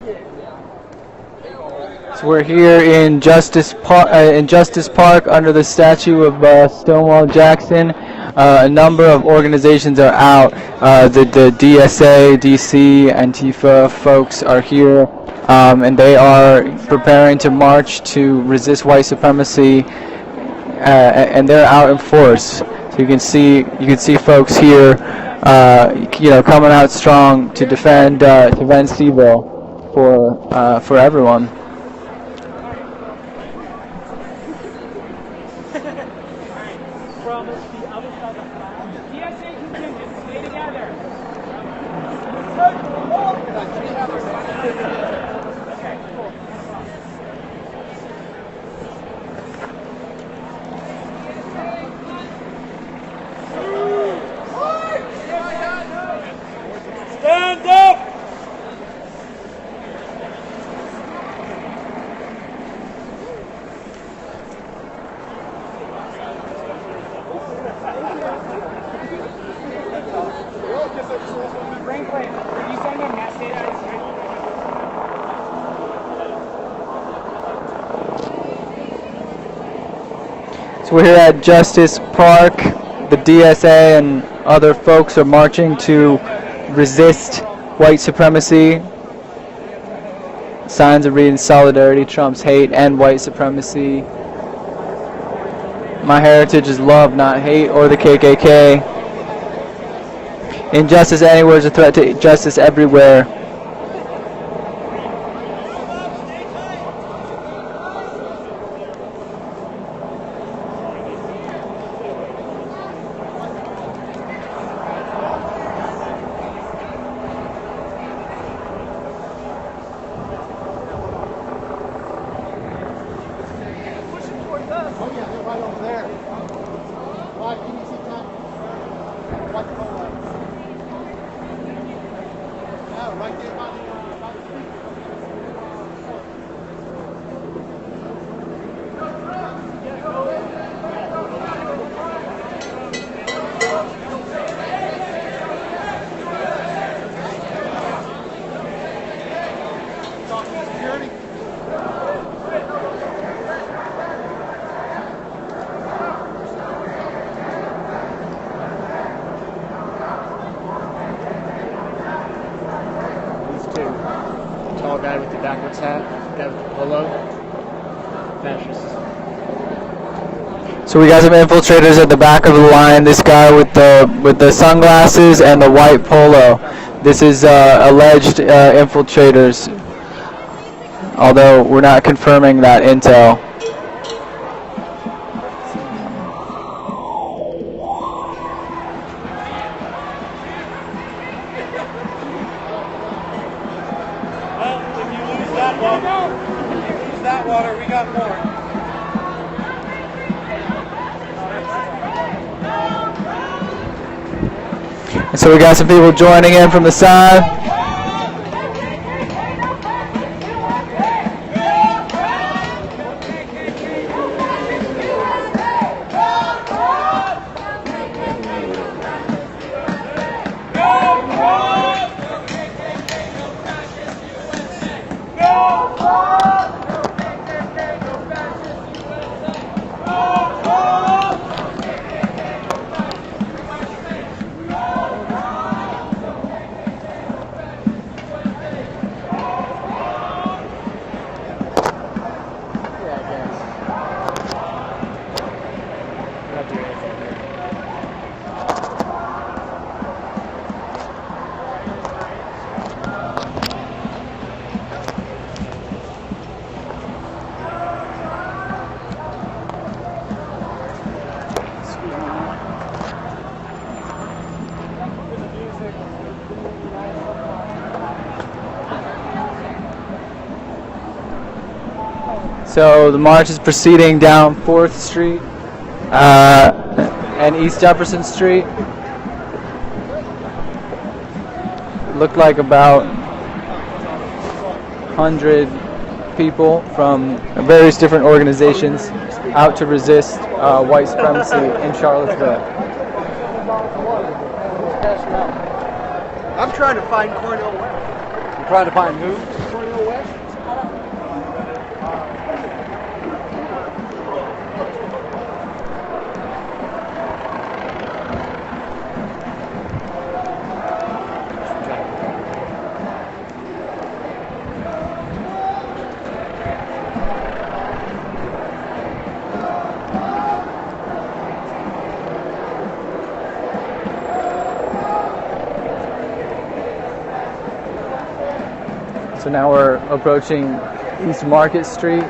So we're here in Justice Park under the statue of Stonewall Jackson. A number of organizations are out. The DSA, DC, Antifa folks are here, and they are preparing to march to resist white supremacy, and they're out in force. So you can see folks here, coming out strong to defend Cville for everyone. DSA contingent, stay together. Okay, cool. Stand up! So we're here at Justice Park. The DSA and other folks are marching to resist white supremacy. Signs are reading "Solidarity trumps hate and white supremacy. My heritage is love, not hate, or the KKK. Injustice anywhere is a threat to justice everywhere." Tall guy with the backwards hat, guy with the polo, fascist. So we got some infiltrators at the back of the line. This guy with the sunglasses and the white polo. This is alleged infiltrators, although we're not confirming that intel. That water, we got more. And so we got some people joining in from the side. So the march is proceeding down 4th Street and East Jefferson Street. It looked like about 100 people from various different organizations out to resist white supremacy in Charlottesville. I'm trying to find Cornell West. You're trying to find who? Cornell So now we're approaching East Market Street.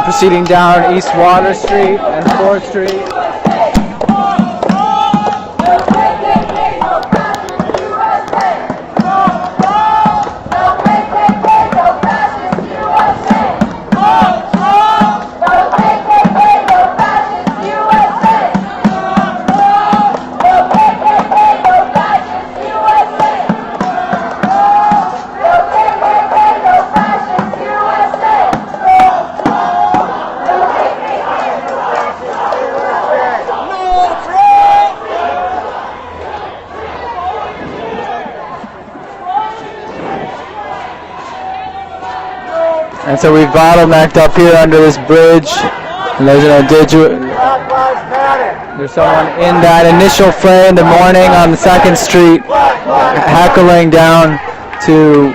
Proceeding down East Water Street and 4th Street. And so we've bottlenecked up here under this bridge, and there's someone in that initial fray in the morning on the 2nd Street heckling down to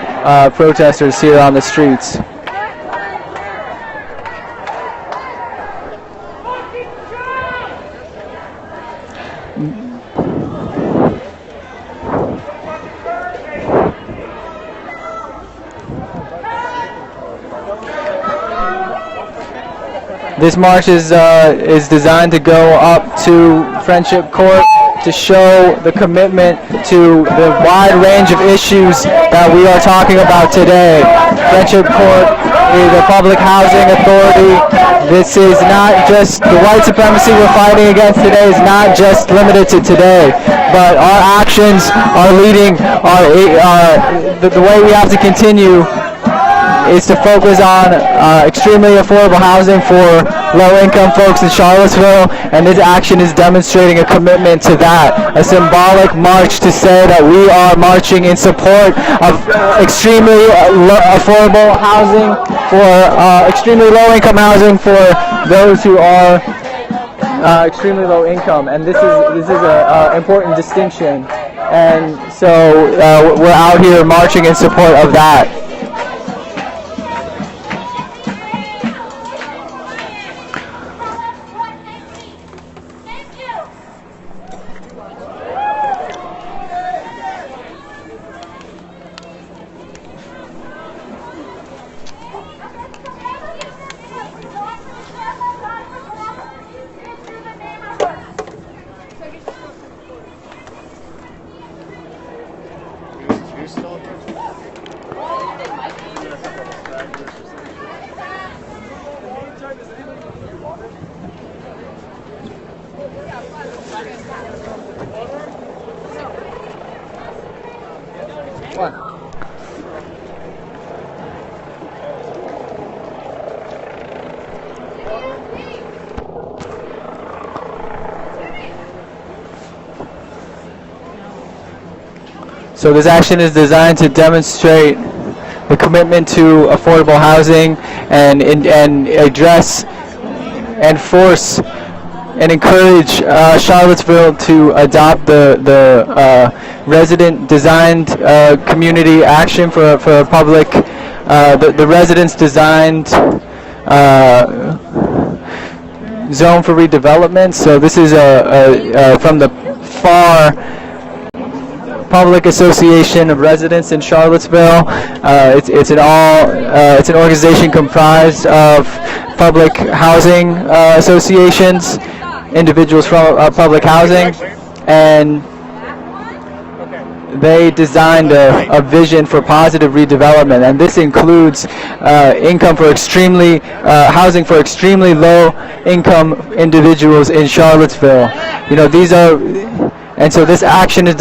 protesters here on the streets. This march is designed to go up to Friendship Court to show the commitment to the wide range of issues that we are talking about today. Friendship Court is a public housing authority. This is not just the white supremacy we're fighting against today is not just limited to today, but our actions are leading the way we have to continue is to focus on extremely affordable housing for low-income folks in Charlottesville, and this action is demonstrating a commitment to that, a symbolic march to say that we are marching in support of extremely affordable housing for extremely low-income housing for those who are extremely low income, and this is an important distinction, and so we're out here marching in support of that. So this action is designed to demonstrate the commitment to affordable housing and address, enforce, and encourage Charlottesville to adopt the resident-designed community action for a public, the residents-designed zone for redevelopment. So this is from the FAR Public Association of Residents in Charlottesville. It's an organization comprised of public housing associations, individuals from public housing, and they designed a vision for positive redevelopment, and this includes income for housing for extremely low income individuals in Charlottesville. You know, and so this action is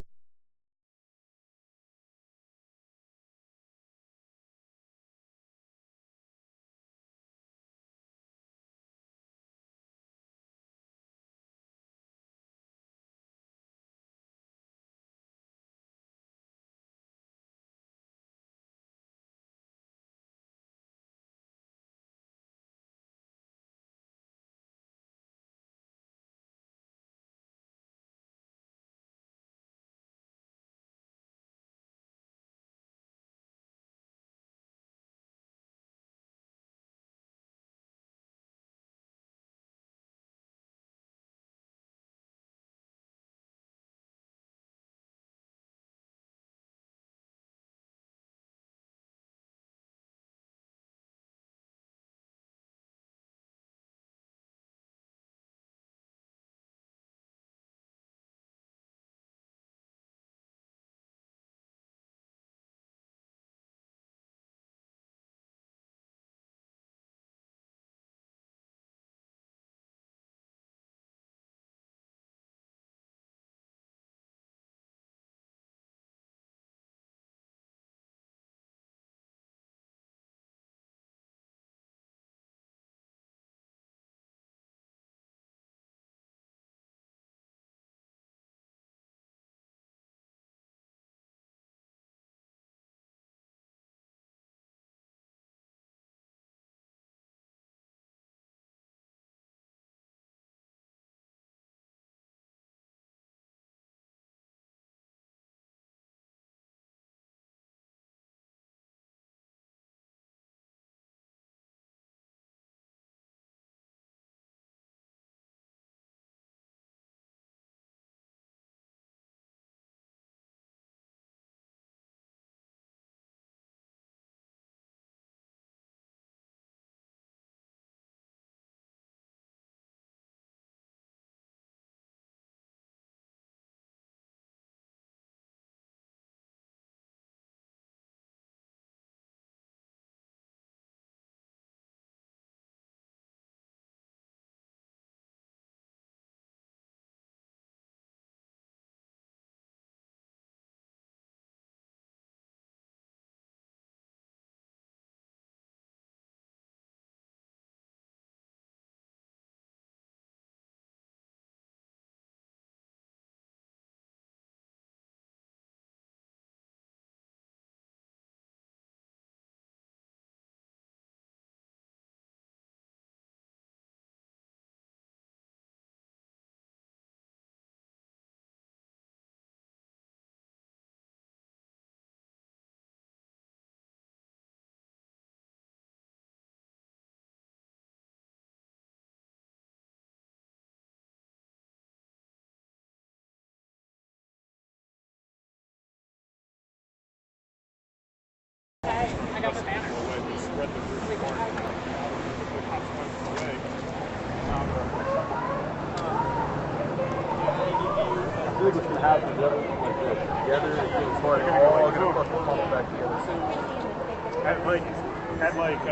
Had like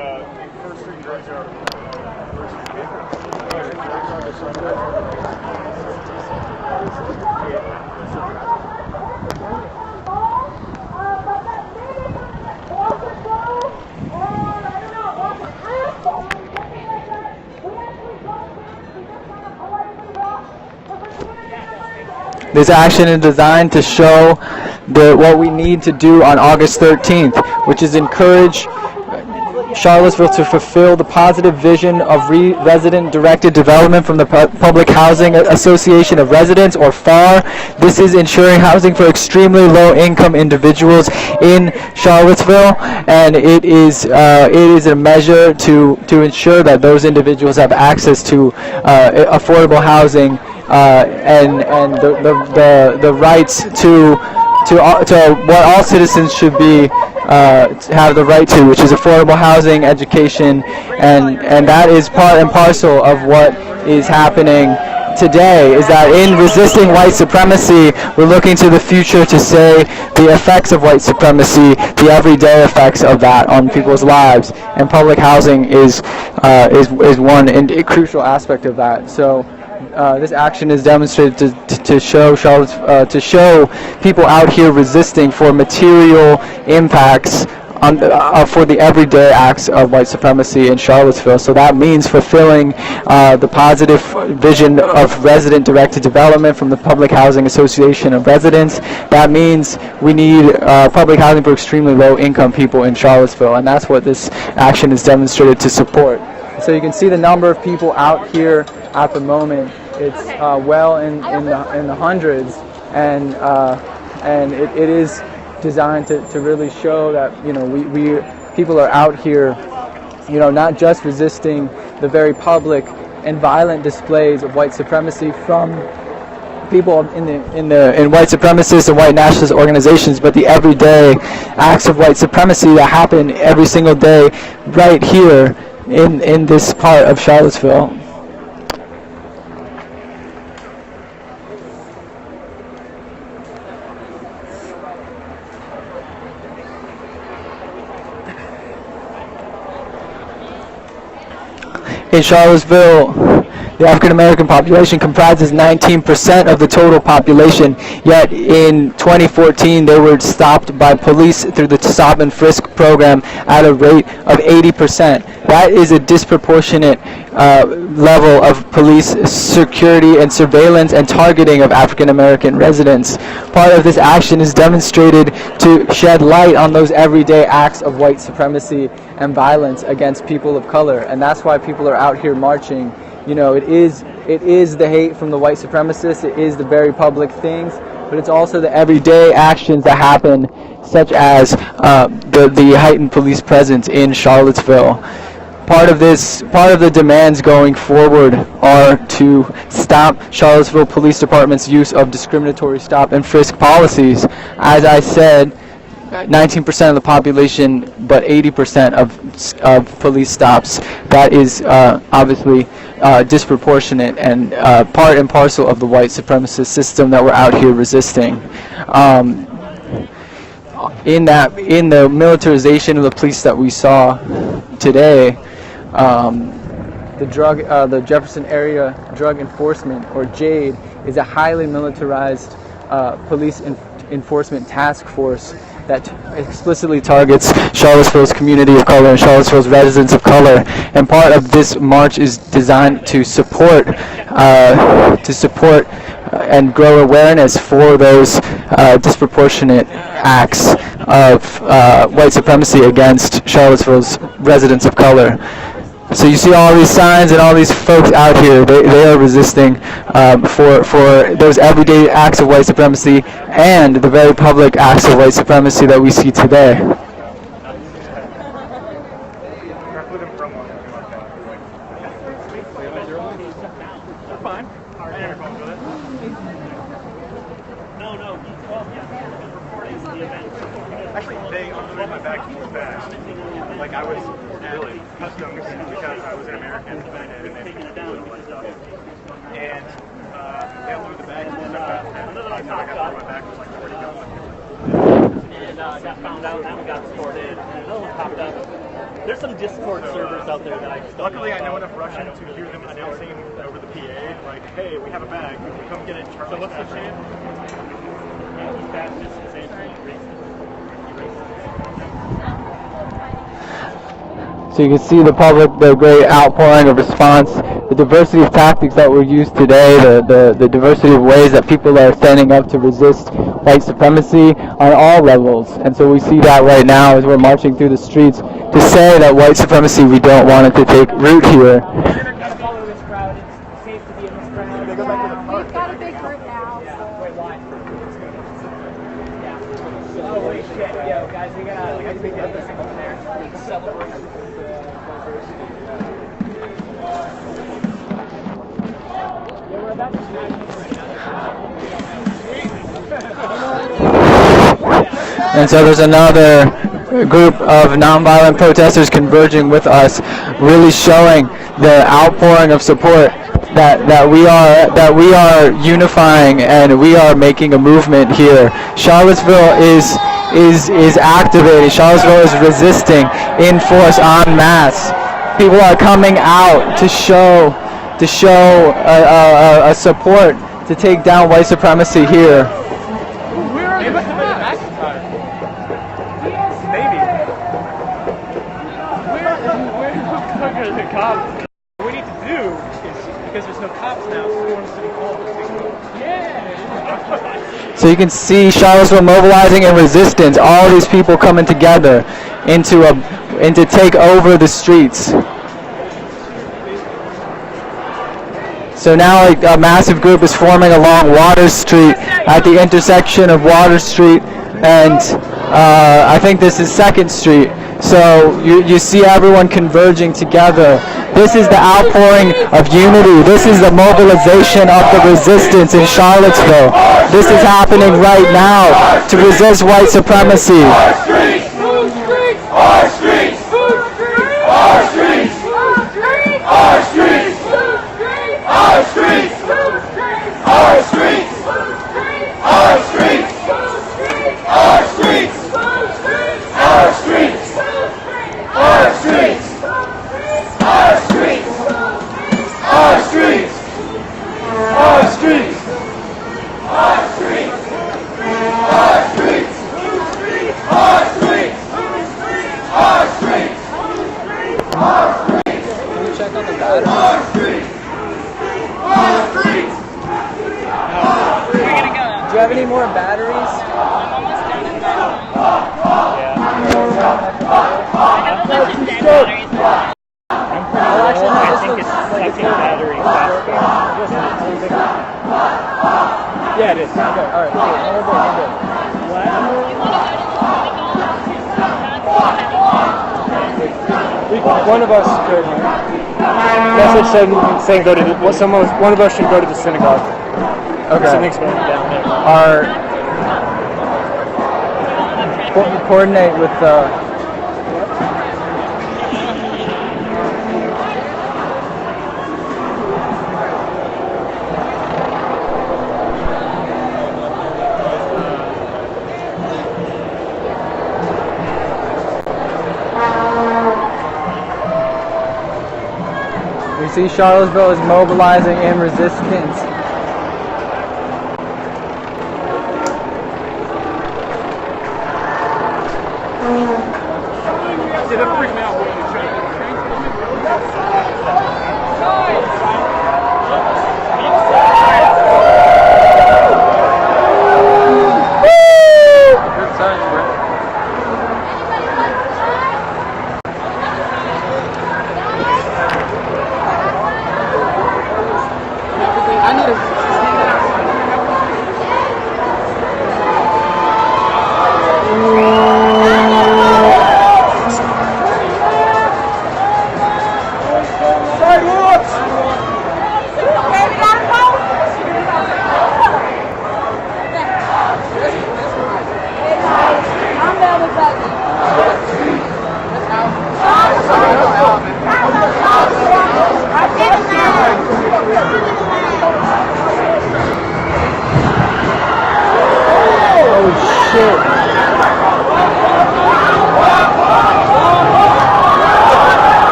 First Street Graveyard. This action is designed to show what we need to do on August 13th, which is encourage Charlottesville to fulfill the positive vision of resident-directed development from the Public Housing Association of Residents, or FAR. This is ensuring housing for extremely low-income individuals in Charlottesville, and it is a measure to ensure that those individuals have access to affordable housing and the rights to what all citizens should be have the right to, which is affordable housing, education, and that is part and parcel of what is happening today, is that in resisting white supremacy, we're looking to the future to say the effects of white supremacy, the everyday effects of that on people's lives, and public housing is one and crucial aspect of that. So this action is demonstrated to show to show people out here resisting for material impacts for the everyday acts of white supremacy in Charlottesville. So that means fulfilling the positive vision of resident-directed development from the Public Housing Association of Residents. That means we need public housing for extremely low-income people in Charlottesville, and that's what this action is demonstrated to support. So you can see the number of people out here at the moment. It's well in the hundreds, and it is designed to really show that we people are out here, not just resisting the very public and violent displays of white supremacy from people in white supremacist and white nationalist organizations, but the everyday acts of white supremacy that happen every single day right here in this part of Charlottesville. In Charlottesville, the African American population comprises 19% of the total population, yet in 2014 they were stopped by police through the stop and frisk program at a rate of 80%. That is a disproportionate level of police security and surveillance and targeting of African American residents. Part of this action is demonstrated to shed light on those everyday acts of white supremacy and violence against people of color, and that's why people are out here marching. It is the hate from the white supremacists, it is the very public things, but it's also the everyday actions that happen, such as the heightened police presence in Charlottesville. Part of the demands going forward are to stop Charlottesville Police Department's use of discriminatory stop and frisk policies. As I said, 19% of the population, but 80% of police stops. That is obviously disproportionate and part and parcel of the white supremacist system that we're out here resisting. In the militarization of the police that we saw today, the Jefferson Area Drug Enforcement, or JADE, is a highly militarized police enforcement task force that explicitly targets Charlottesville's community of color and Charlottesville's residents of color. And part of this march is designed to support and grow awareness for those disproportionate acts of white supremacy against Charlottesville's residents of color. So you see all these signs and all these folks out here, they are resisting for those everyday acts of white supremacy and the very public acts of white supremacy that we see today. Actually, they unloaded my bag too fast. Like, I was really customs because I was an American and they picked it down. And they unloaded the bag too fast. And then I got through my bag was like already done. And got found out, and then we got sorted. And another one popped up. There's some Discord servers out there that I just don't Luckily, I know about. enough Russian to hear them announcing over the PA, like, "Hey, we have a bag. Come get it." So what's the chant? Anti-fascist is anti-racist. So you can see the public, the great outpouring of response, the diversity of tactics that were used today, the diversity of ways that people are standing up to resist white supremacy on all levels. And so we see that right now as we're marching through the streets to say that white supremacy, we don't want it to take root here. Follow this crowd. It's safe to be in this crowd. They go back to the park. We've got a big group now. Wait, why? Yeah. Oh, wait, shit. Yo, guys, we gotta get this over there. Celebrate. And so there's another group of nonviolent protesters converging with us, really showing the outpouring of support that we are unifying and we are making a movement here. Charlottesville is activated. Charlottesville is resisting in force en masse. People are coming out to show a support to take down white supremacy here. The cops. What we need to do is, because there's no cops now, form city hall. Yeah. So you can see Charlottesville mobilizing in resistance. All these people coming together to take over the streets. So now a massive group is forming along Water Street at the intersection of Water Street and I think this is 2nd Street. So you see everyone converging together. This is the outpouring of unity. This is the mobilization of the resistance in Charlottesville. This is happening right now to resist white supremacy. Our streets! Our streets! Our streets! Our streets! Our streets! Our streets! Our streets! Our streets! Our streets! Our streets! Our streets! Our streets! Our streets! Our streets! Our streets! Our streets! Our streets! Our streets! Can you check on the battery? Our streets! Our streets! We're gonna go. Do you have any more batteries? I think it's second battery. Yeah, it is. Okay, all right, cool. One of us could. Message saying go to one of us should go to the synagogue. Okay. Something's going down there. Coordinate with We see Charlottesville is mobilizing in resistance. I need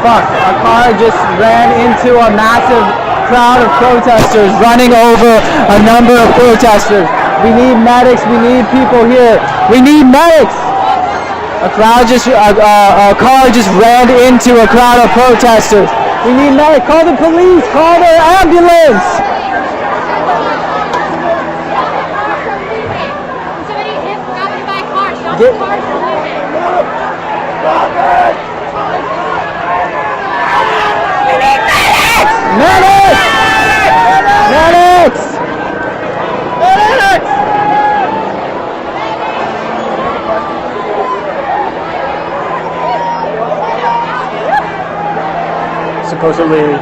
Fuck, a car just ran into a massive crowd of protesters running over a number of protesters. We need medics, we need people here. We need medics! A car just ran into a crowd of protesters. We need medics, call the police, call the ambulance! Somebody hit somebody by a car, stop Get- the car from moving. Medics! Medics! Supposedly,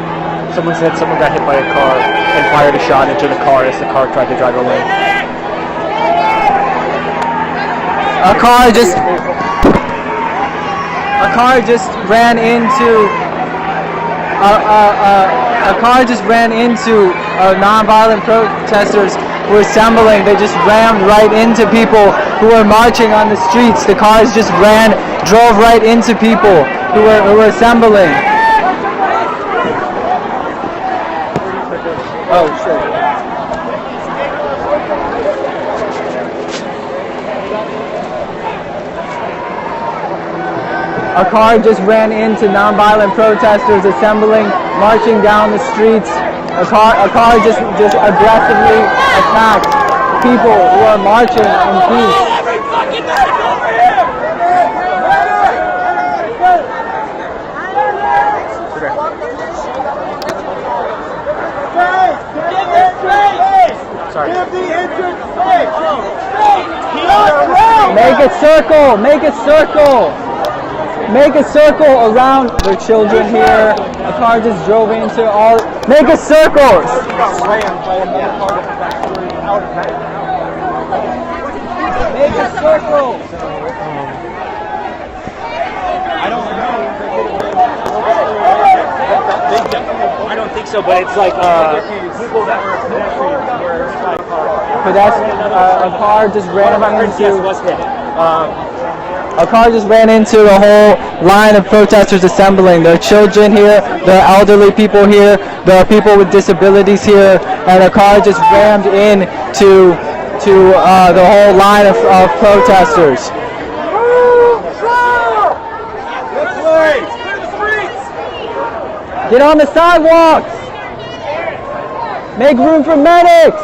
someone said someone got hit by a car and fired a shot into the car as the car tried to drive away. A car just ran into non-violent protesters who were assembling. They just rammed right into people who were marching on the streets. The cars just drove right into people who were assembling. Oh shit. A car just ran into non-violent protesters assembling, marching down the streets. A car just aggressively attacked people who are marching in peace. Sorry. Make a circle! Make a circle! Make a circle around the children here. A car just drove into all. Make a circle! Make a circle! I don't think so, but it's like people that were pedestrians were A car just ran into. was hit. A car just ran into a whole line of protesters assembling. There are children here, there are elderly people here, there are people with disabilities here, and a car just rammed into the whole line of protesters. Get on the sidewalks! Make room for medics!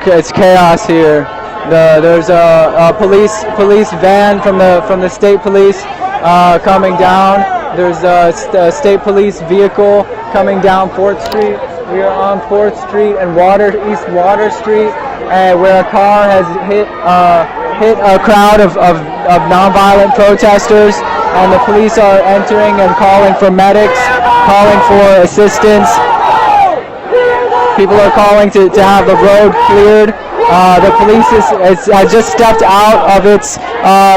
It's chaos here. There's a police van from the state police coming down. There's a state police vehicle coming down 4th Street. We are on 4th Street and East Water Street, where a car has hit a crowd of nonviolent protesters, and the police are entering and calling for medics, calling for assistance. People are calling to have the road cleared. The police has just stepped out of its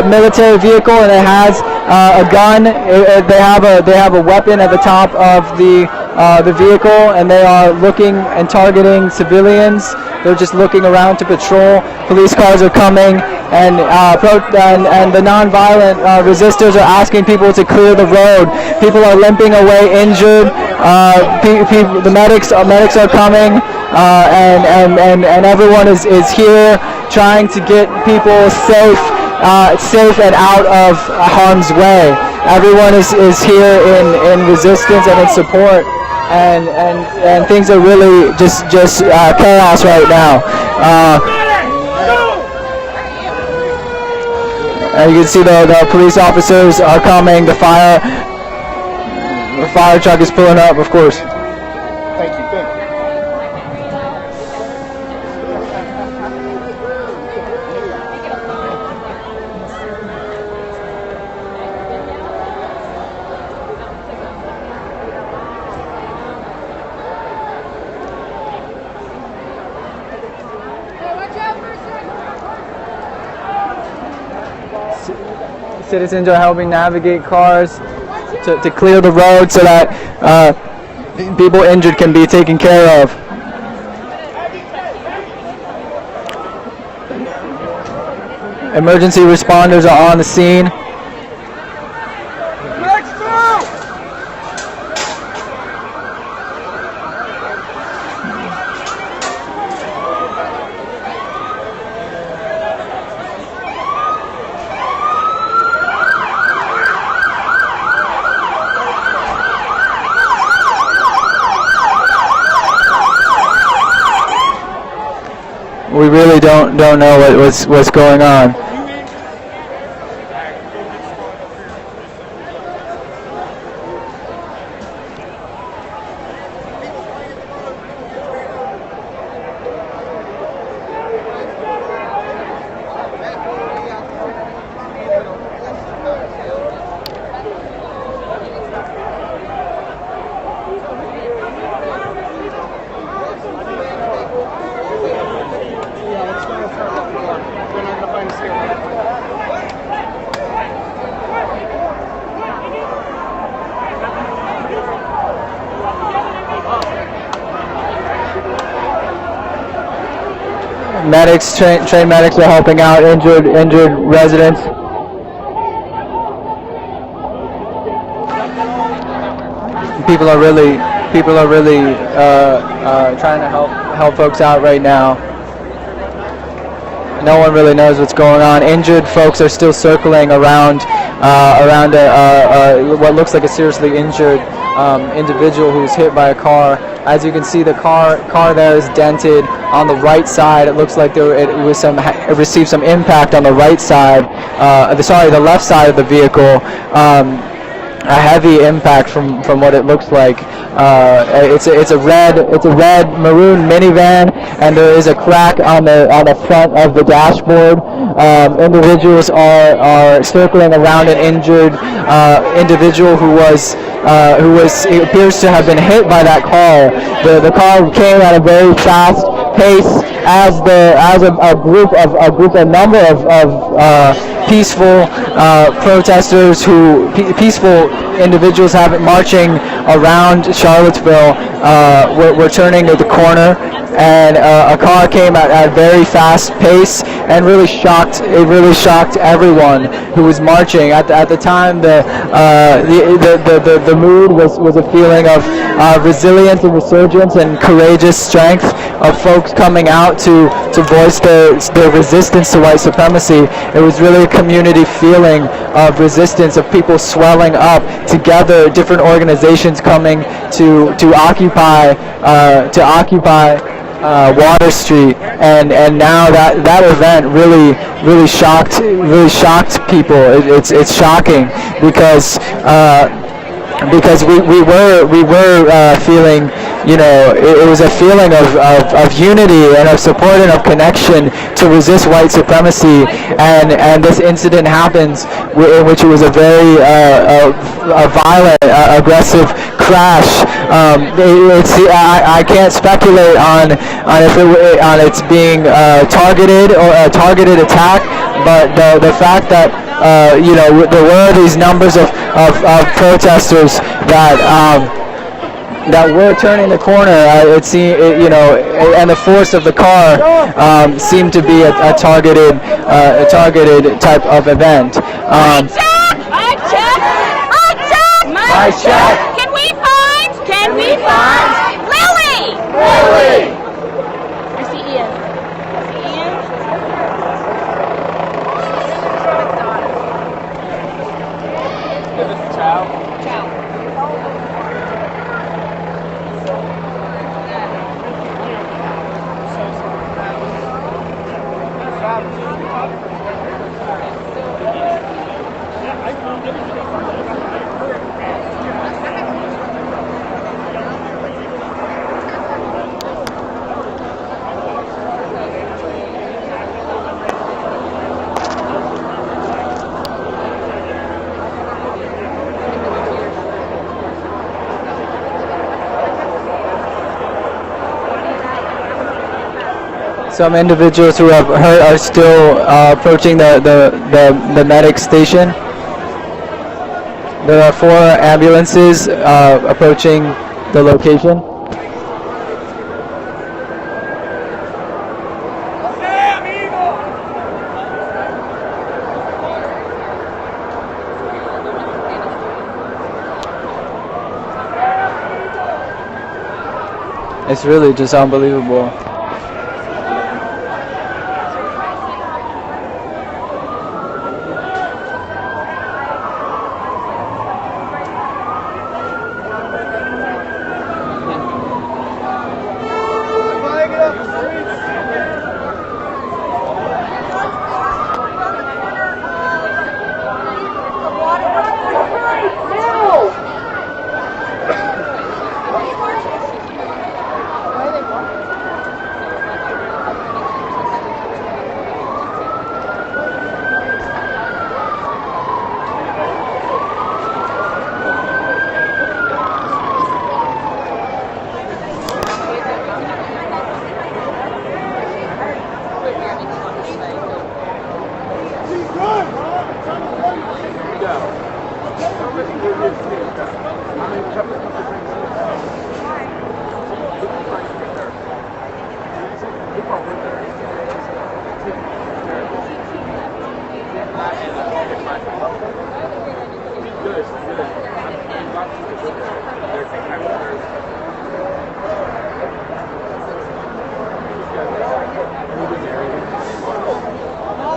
military vehicle, and it has a gun. They have a weapon at the top of the vehicle, and they are looking and targeting civilians. They're just looking around to patrol. Police cars are coming, and the nonviolent resistors are asking people to clear the road. People are limping away injured. The medics are coming, and everyone is here trying to get people safe and out of harm's way. Everyone is here in resistance and in support. and things are really just chaos right now. And you can see the police officers are coming. The fire truck is pulling up, of course. Thank you. Citizens are helping navigate cars to clear the road so that people injured can be taken care of. Emergency responders are on the scene. We really don't know what's going on. Medics, trained medics are helping out injured residents. People are really trying to help folks out right now. No one really knows what's going on. Injured folks are still circling around what looks like a seriously injured individual who was hit by a car. As you can see, the car there is dented on the right side. It looks like it received some impact on the right side. The left side of the vehicle. A heavy impact from what it looks like. It's a red maroon minivan, and there is a crack on the front of the dashboard. Individuals are circling around an injured individual who appears to have been hit by that car. The car came at a very fast pace as a number of peaceful protesters peaceful individuals have it marching around Charlottesville were turning to the corner, and a car came at a very fast pace and really shocked everyone who was marching. At the time, the mood was a feeling of resilience and resurgence and courageous strength of folks coming out to voice their resistance to white supremacy. It was really a community feeling of resistance, of people swelling up together, different organizations coming to occupy Water Street, and now that event really shocked people. It's shocking because we were feeling, it was a feeling of unity and of support and of connection to resist white supremacy, and this incident happens in which it was a very violent, aggressive crash. I can't speculate on its being targeted or a targeted attack, but the fact that there were these numbers of protesters that were turning the corner. And the force of the car seemed to be a targeted type of event. I check. Can we find Lily? I see Ian. Some individuals who have hurt are still approaching the medic station. There are 4 ambulances approaching the location. It's really just unbelievable.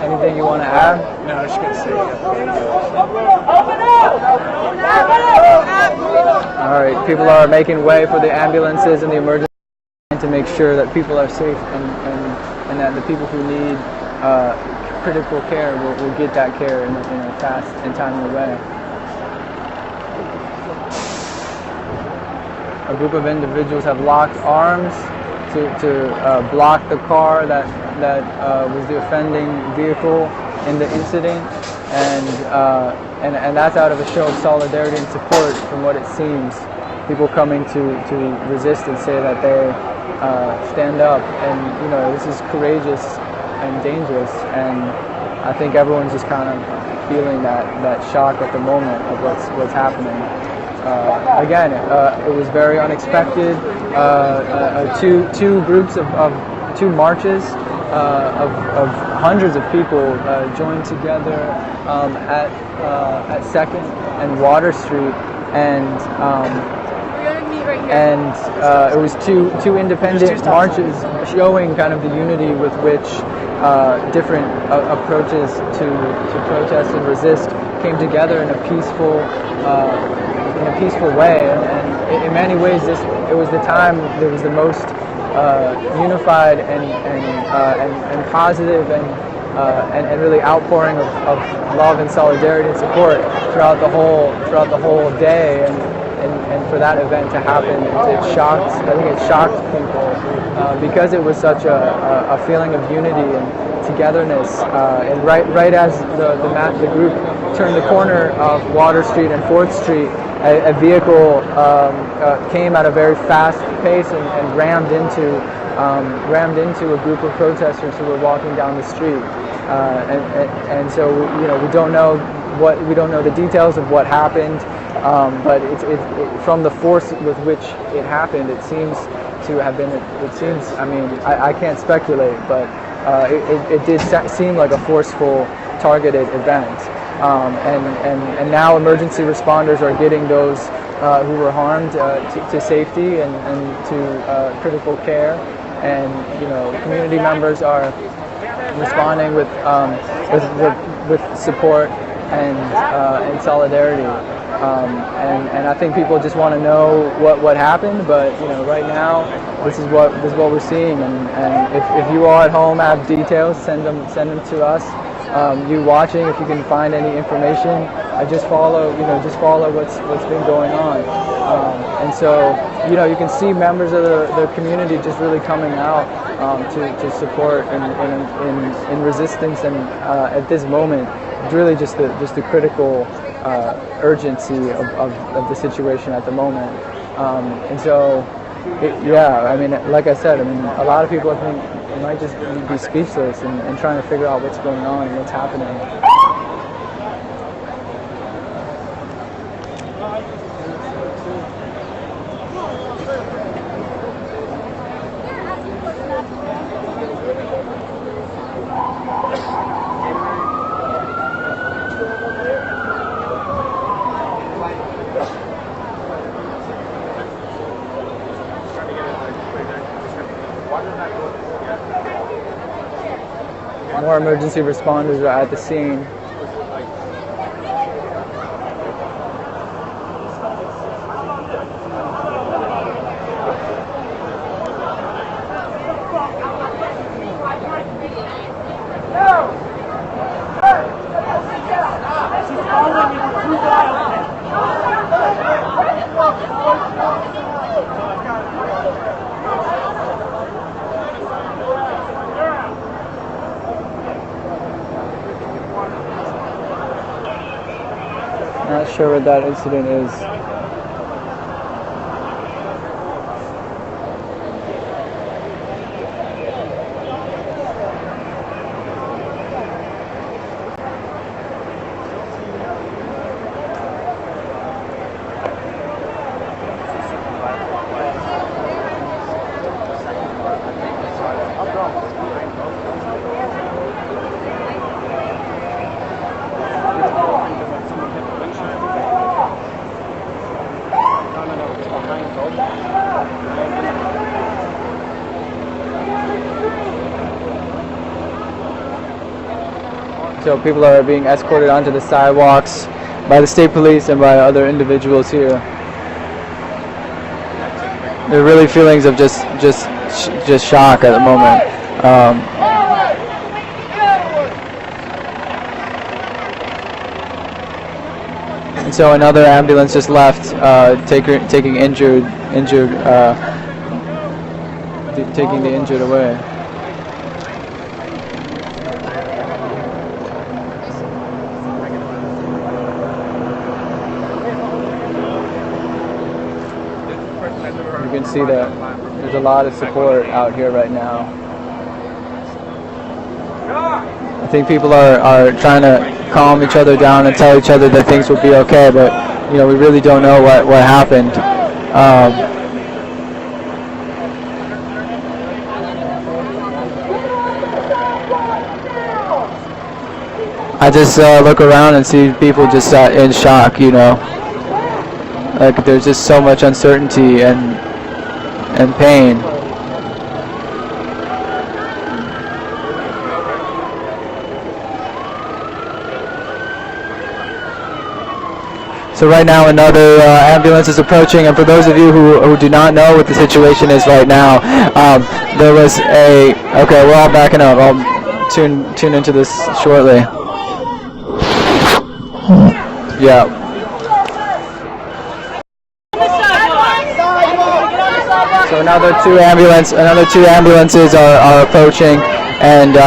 Anything you want to add? No, I was just going to say. All right, people are making way for the ambulances and the emergency to make sure that people are safe and that the people who need critical care will get that care in a fast and timely way. A group of individuals have locked arms to block the car that was the offending vehicle in the incident, and that's out of a show of solidarity and support from what it seems. People coming to resist and say that they stand up, and this is courageous and dangerous, and I think everyone's just kind of feeling that shock at the moment of what's happening. Again, it was very unexpected. Two groups of 2 marches of hundreds of people joined together at 2nd and Water Street, and it was two independent marches showing kind of the unity with which different approaches to protest and resist came together in a peaceful way, and in many ways it was the time that was the most unified and positive and really outpouring of love and solidarity and support throughout the whole day, and for that event to happen, I think it shocked people because it was such a feeling of unity and togetherness, and right as the group turned the corner of Water Street and 4th Street, a vehicle came at a very fast pace and rammed into a group of protesters who were walking down the street, and so we don't know the details of what happened, but from the force with which it happened, it seems to have been. I mean, I can't speculate, but it did seem like a forceful, targeted event. And now emergency responders are getting those who were harmed to safety and to critical care, and community members are responding with support and solidarity, and I think people just want to know what happened. But right now this is what we're seeing, and if you all at home have details, send them to us. You watching, if you can find any information, just follow what's been going on, and so you can see members of the community just really coming out to support in resistance, and at this moment, it's really just the critical urgency of the situation at the moment, and so I mean, like I said, I mean, a lot of people have been might just be speechless and trying to figure out what's going on and what's happening. More emergency responders are at the scene. Not sure what that incident is. So people are being escorted onto the sidewalks by the state police and by other individuals here. There are really feelings of just shock at the moment. And so another ambulance just left, taking the injured away. You can see that there's a lot of support out here right now. I think people are trying to calm each other down and tell each other that things will be okay, but you know, we really don't know what happened. I just look around and see people just in shock, you know. Like there's just so much uncertainty and pain. So right now another ambulance is approaching, and for those of you who do not know what the situation is right now, there was okay, we're all backing up. I'll tune into this shortly. Yeah. So another two ambulances are approaching, and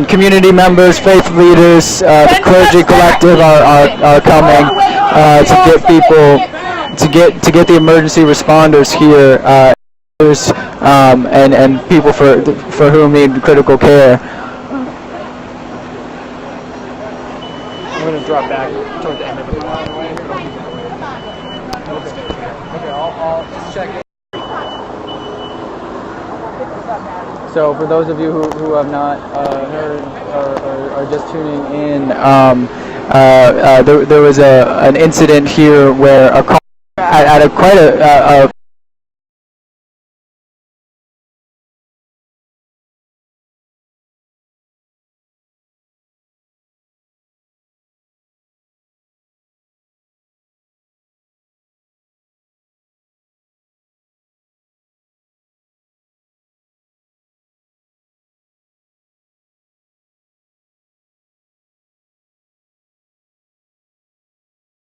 community members, faith leaders, the clergy collective are coming to get the emergency responders here, and people for whom need critical care. I'm going to drop back toward the end of the block. Okay, I'll just check in. So for those of you who have not heard or are just tuning in, there was an incident here where a car at quite a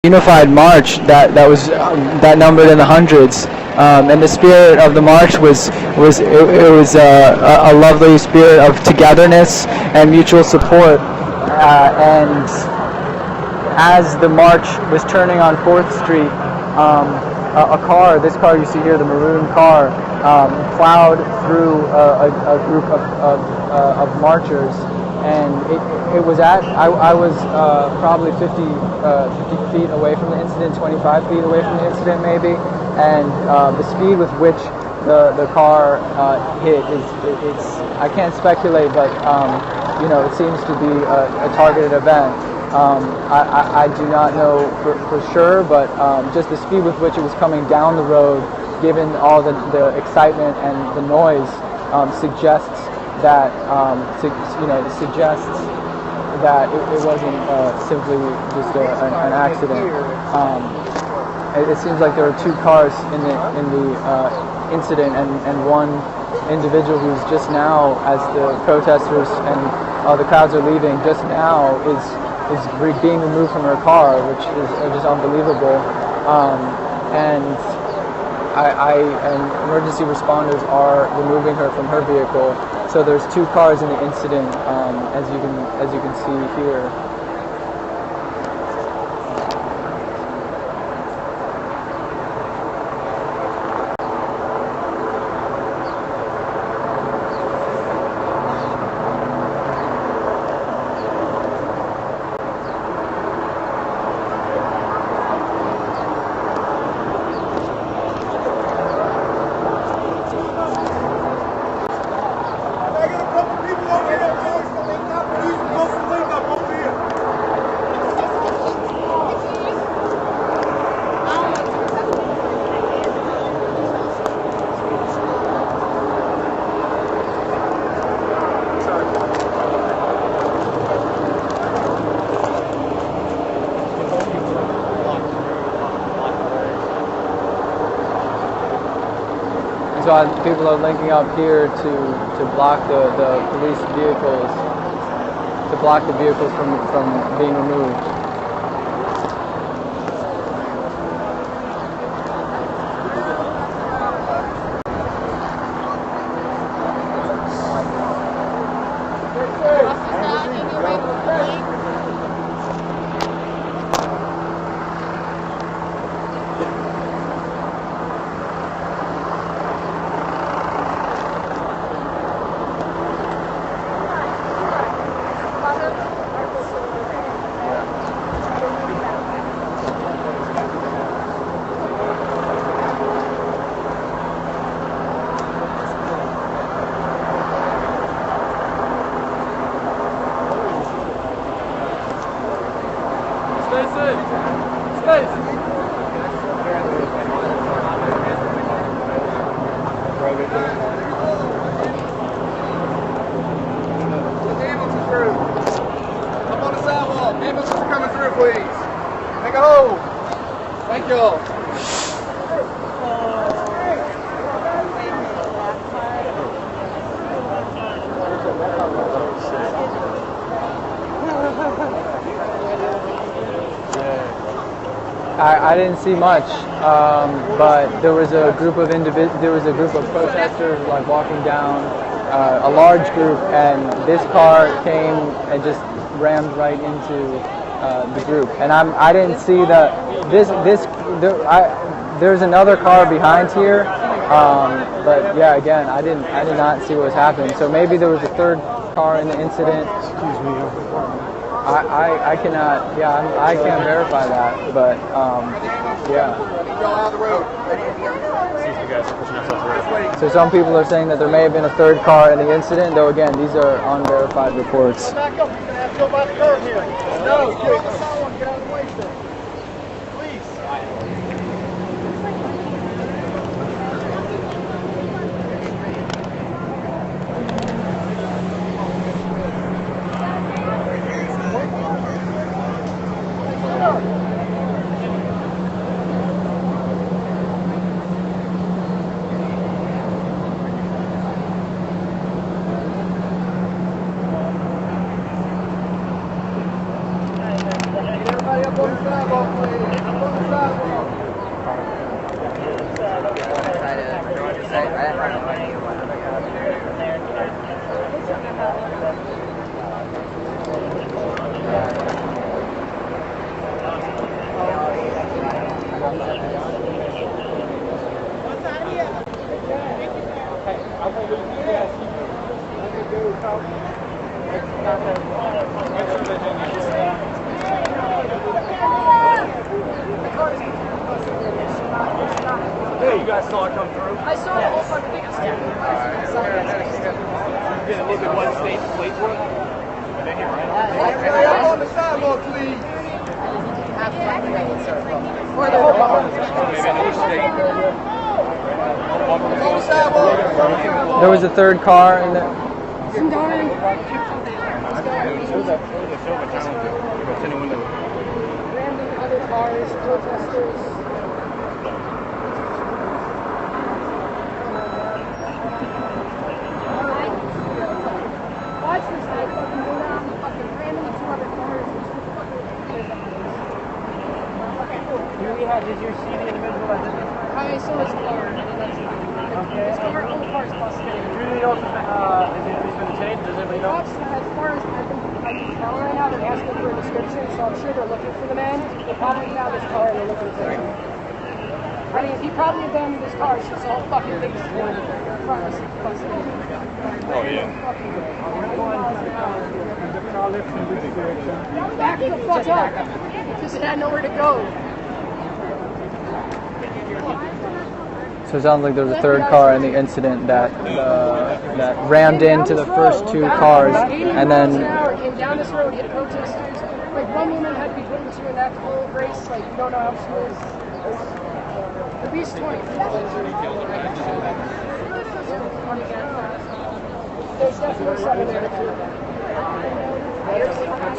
unified march that was that numbered in the hundreds, and the spirit of the march was a lovely spirit of togetherness and mutual support, and as the march was turning on 4th Street, a car, this car you see here, the maroon car, plowed through a group of marchers, and it was I was probably 50 feet away from the incident, 25 feet away from the incident maybe, and the speed with which the car hit it's I can't speculate, but you know, it seems to be a targeted event. I do not know for sure, but just the speed with which it was coming down the road, given all the excitement and the noise, suggests that it wasn't simply just an accident. It seems like there are two cars in the incident, and one individual who's just now, as the protesters and the crowds are leaving, just now is being removed from her car, which is just unbelievable. And emergency responders are removing her from her vehicle. So there's two cars in the incident, as you can see here. So people are linking up here to block the police vehicles, to block the vehicles from being removed. I didn't see much, but there was a group of protesters like walking down, a large group, and this car came and just rammed right into the group. And I didn't see there's another car behind here, but yeah, again, I did not see what was happening. So maybe there was a third car in the incident. Excuse me. I cannot, I can't verify that, but yeah. So some people are saying that there may have been a third car in the incident, though again, these are unverified reports. Back up, you're going to have to go by the curb here. No, get on the sidewalk, get out of the way, sir. Please. Hey, you guys saw it come through? I saw the whole fucking thing. Get a little bit one state plate work. On the sidewalk, please. Or the whole bumper. Maybe another state. On the sidewalk. There was a third car in there. Random other cars, protesters. Watch this guy fucking go down the fucking random two other cars. Did you see the individual that did this? I saw his car, and that's it. His car, all the cars busted. Do you know if he's been detained? Does anybody know? Cops, as far as I can tell right now, they're asking for a description, so I'm sure they're looking for the man. They probably found his car and they're looking for him. I mean, he probably abandoned his car since the whole fucking thing is front of us busted. Oh, yeah. Back the fuck up! Because it had nowhere to go. So it sounds like there was a third car in the incident that that rammed into the first two cars, and then Came down this road, hit protesters. Like, one woman had to be put into an actual race, like, you don't know how she was. At least 20. There's definitely something there.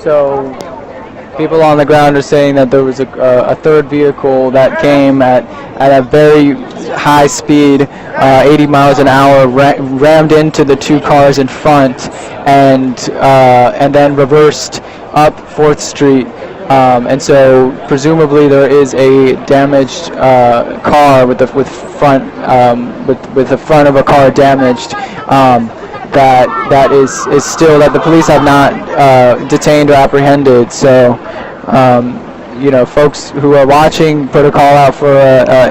so people on the ground are saying that there was a third vehicle that came at a very high speed, 80 miles an hour, rammed into the two cars in front, and then reversed up 4th Street. And so presumably there is a damaged car with the front of a car damaged. That is still, that the police have not detained or apprehended. So, folks who are watching, put a call out for a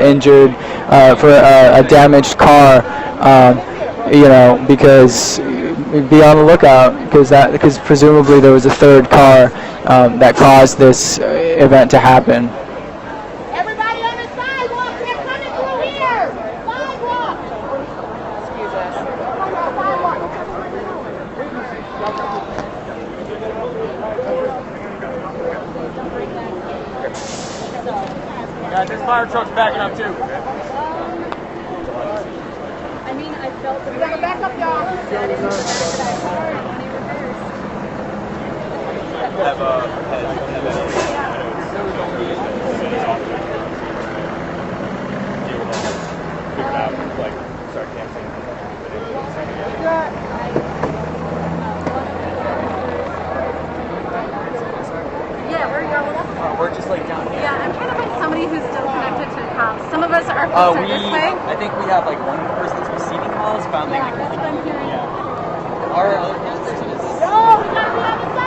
damaged car. Because be on the lookout, because presumably there was a third car that caused this event to happen. Everybody on the sidewalk, they're coming through here. Sidewalk. Guys, this fire truck's backing up too. I mean, I felt the Back up, y'all. that in the back of that car and when they reversed. Yeah, where are you going? We're just like down here. Yeah, I'm trying to find somebody who's still connected to the cops. Some of us are closer this way. I think we have like one person that's receiving calls, found Yeah, that's what I'm hearing. Our other person is. No, we gotta be on the side.